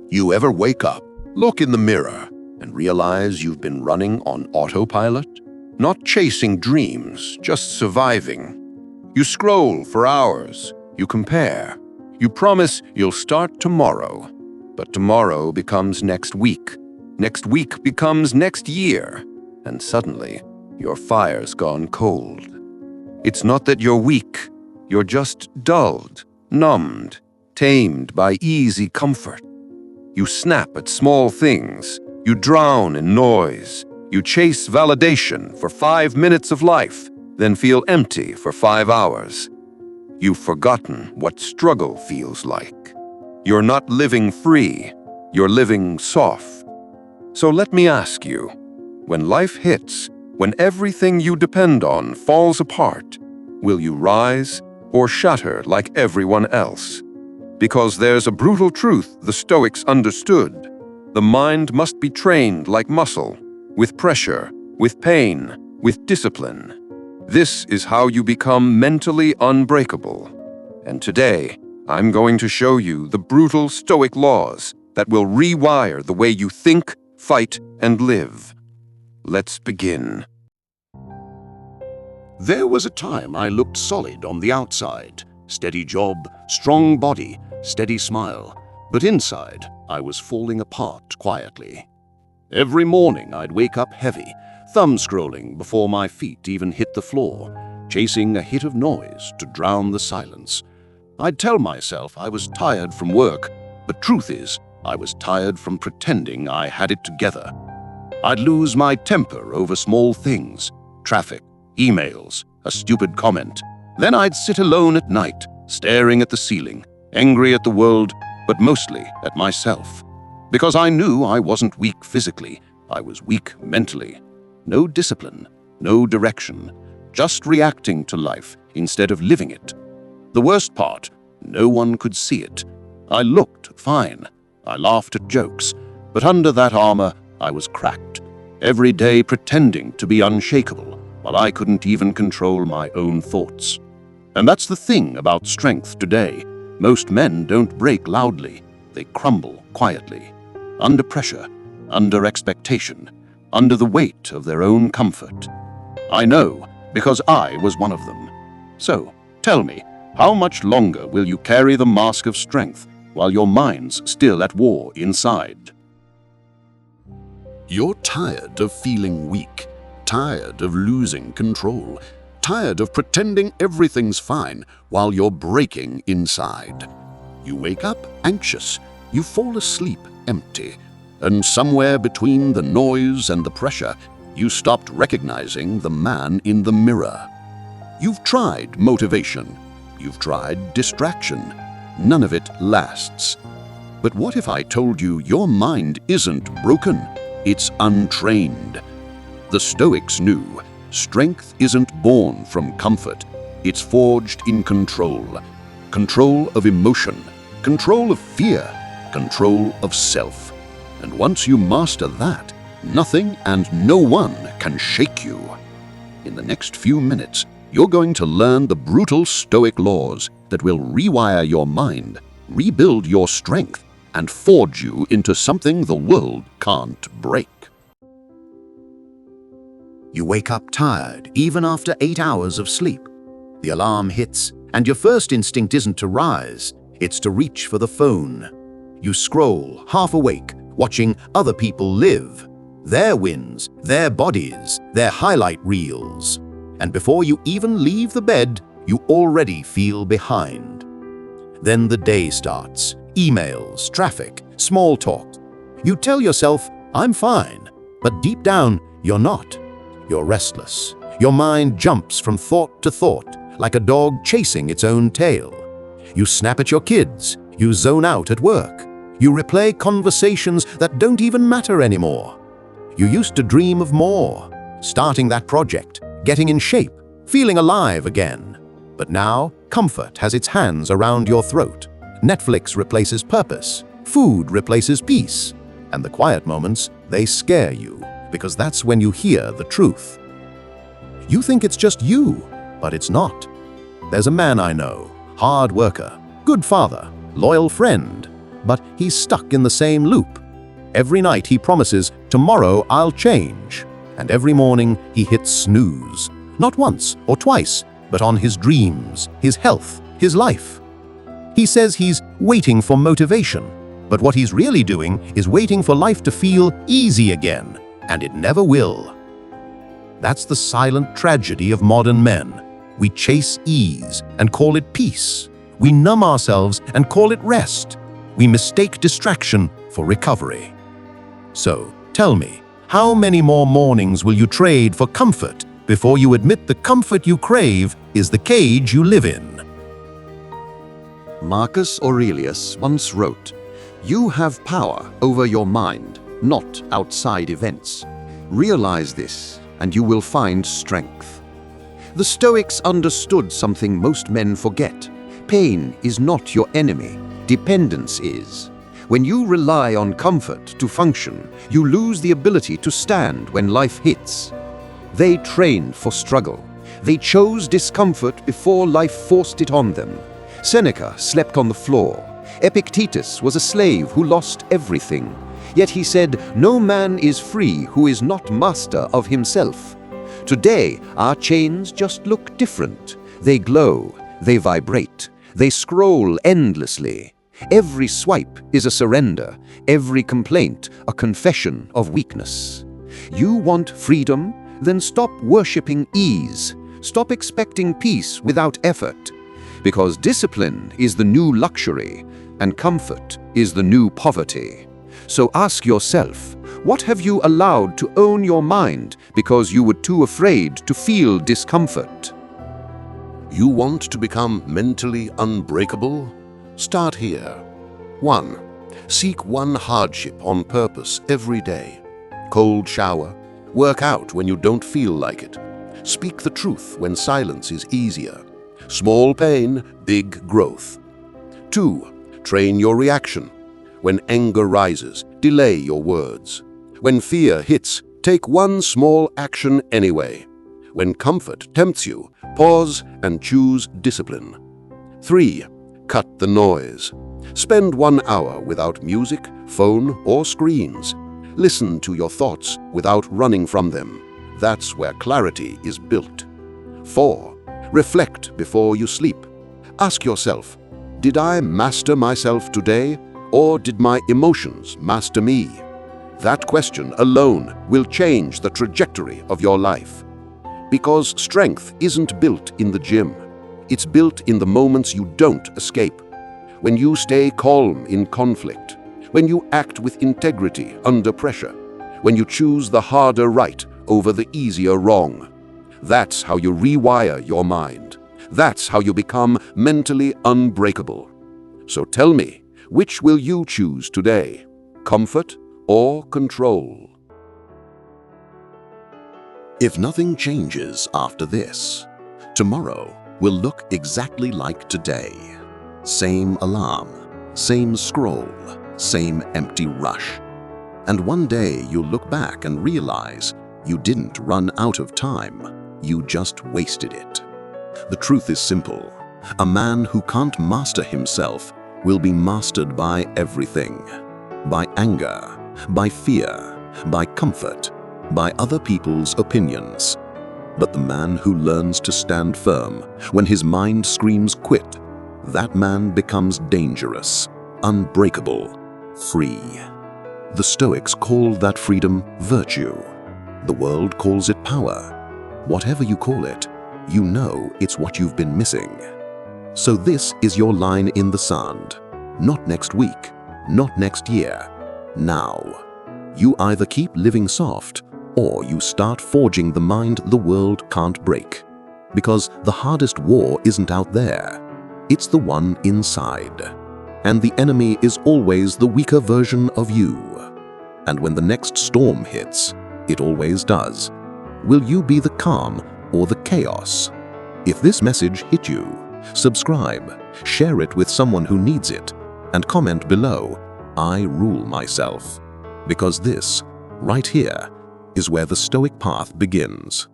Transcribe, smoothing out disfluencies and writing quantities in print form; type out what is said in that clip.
You ever wake up, look in the mirror, and realize you've been running on autopilot? Not chasing dreams, just surviving. You scroll for hours, you compare, you promise you'll start tomorrow. But tomorrow becomes next week becomes next year, and suddenly your fire's gone cold. It's not that you're weak, you're just dulled, numbed, tamed by easy comfort. You snap at small things, you drown in noise, you chase validation for 5 minutes of life, then feel empty for 5 hours. You've forgotten what struggle feels like. You're not living free, you're living soft. So let me ask you, when life hits, when everything you depend on falls apart, will you rise or shatter like everyone else? Because there's a brutal truth the Stoics understood. The mind must be trained like muscle, with pressure, with pain, with discipline. This is how you become mentally unbreakable. And today, I'm going to show you the brutal Stoic laws that will rewire the way you think, fight, and live. Let's begin. There was a time I looked solid on the outside. Steady job, strong body, steady smile. But inside, I was falling apart quietly. Every morning I'd wake up heavy, thumb scrolling before my feet even hit the floor, chasing a hit of noise to drown the silence. I'd tell myself I was tired from work, but truth is, I was tired from pretending I had it together. I'd lose my temper over small things, traffic, emails, a stupid comment. Then I'd sit alone at night, staring at the ceiling, angry at the world, but mostly at myself. Because I knew I wasn't weak physically, I was weak mentally. No discipline, no direction, just reacting to life instead of living it. The worst part, no one could see it. I looked fine. I laughed at jokes, but under that armor, I was cracked. Every day pretending to be unshakable, while I couldn't even control my own thoughts. And that's the thing about strength today. Most men don't break loudly. They crumble quietly. Under pressure, under expectation, under the weight of their own comfort. I know, because I was one of them. So, tell me, how much longer will you carry the mask of strength while your mind's still at war inside? You're tired of feeling weak, tired of losing control, tired of pretending everything's fine while you're breaking inside. You wake up anxious, you fall asleep empty, and somewhere between the noise and the pressure, you stopped recognizing the man in the mirror. You've tried motivation, you've tried distraction. None of it lasts. But what if I told you your mind isn't broken, it's untrained? The Stoics knew strength isn't born from comfort, it's forged in control. Control of emotion, control of fear, control of self. And once you master that, nothing and no one can shake you. In the next few minutes, you're going to learn the brutal Stoic laws that will rewire your mind, rebuild your strength, and forge you into something the world can't break. You wake up tired even after 8 hours of sleep. The alarm hits, and your first instinct isn't to rise, it's to reach for the phone. You scroll, half awake, watching other people live. Their wins, their bodies, their highlight reels. And before you even leave the bed, you already feel behind. Then the day starts. Emails, traffic, small talk. You tell yourself, I'm fine, but deep down, you're not. You're restless. Your mind jumps from thought to thought, like a dog chasing its own tail. You snap at your kids. You zone out at work. You replay conversations that don't even matter anymore. You used to dream of more, starting that project, getting in shape, feeling alive again. But now, comfort has its hands around your throat. Netflix replaces purpose, food replaces peace, and the quiet moments, they scare you, because that's when you hear the truth. You think it's just you, but it's not. There's a man I know, hard worker, good father, loyal friend, but he's stuck in the same loop. Every night he promises, "Tomorrow I'll change." And every morning he hits snooze. Not once or twice, but on his dreams, his health, his life. He says he's waiting for motivation, but what he's really doing is waiting for life to feel easy again, and it never will. That's the silent tragedy of modern men. We chase ease and call it peace. We numb ourselves and call it rest. We mistake distraction for recovery. So, tell me, how many more mornings will you trade for comfort before you admit the comfort you crave is the cage you live in? Marcus Aurelius once wrote, "You have power over your mind, not outside events. Realize this, and you will find strength." The Stoics understood something most men forget. Pain is not your enemy, dependence is. When you rely on comfort to function, you lose the ability to stand when life hits. They trained for struggle. They chose discomfort before life forced it on them. Seneca slept on the floor. Epictetus was a slave who lost everything. Yet he said, "No man is free who is not master of himself." Today, our chains just look different. They glow, they vibrate, they scroll endlessly. Every swipe is a surrender, every complaint a confession of weakness. You want freedom? Then stop worshipping ease. Stop expecting peace without effort. Because discipline is the new luxury, and comfort is the new poverty. So ask yourself, what have you allowed to own your mind because you were too afraid to feel discomfort? You want to become mentally unbreakable? Start here. 1. Seek one hardship on purpose every day. Cold shower. Work out when you don't feel like it. Speak the truth when silence is easier. Small pain, big growth. 2. Train your reaction. When anger rises, delay your words. When fear hits, take one small action anyway. When comfort tempts you, pause and choose discipline. 3. Cut the noise. Spend 1 hour without music, phone, or screens. Listen to your thoughts without running from them. That's where clarity is built. 4. Reflect before you sleep. Ask yourself, did I master myself today, or did my emotions master me? That question alone will change the trajectory of your life. Because strength isn't built in the gym. It's built in the moments you don't escape. When you stay calm in conflict. When you act with integrity under pressure. When you choose the harder right over the easier wrong. That's how you rewire your mind. That's how you become mentally unbreakable. So tell me, which will you choose today? Comfort or control? If nothing changes after this, tomorrow will look exactly like today. Same alarm, same scroll, same empty rush. And one day you'll look back and realize you didn't run out of time, you just wasted it. The truth is simple. A man who can't master himself will be mastered by everything. By anger, by fear, by comfort, by other people's opinions. But the man who learns to stand firm when his mind screams quit, that man becomes dangerous, unbreakable, free. The Stoics called that freedom virtue. The world calls it power. Whatever you call it, you know it's what you've been missing. So this is your line in the sand. Not next week, not next year, now. You either keep living soft, or you start forging the mind the world can't break. Because the hardest war isn't out there, it's the one inside. And the enemy is always the weaker version of you. And when the next storm hits, it always does, will you be the calm or the chaos? If this message hit you, subscribe, share it with someone who needs it, and comment below, "I rule myself." Because this, right here, is where the Stoic path begins.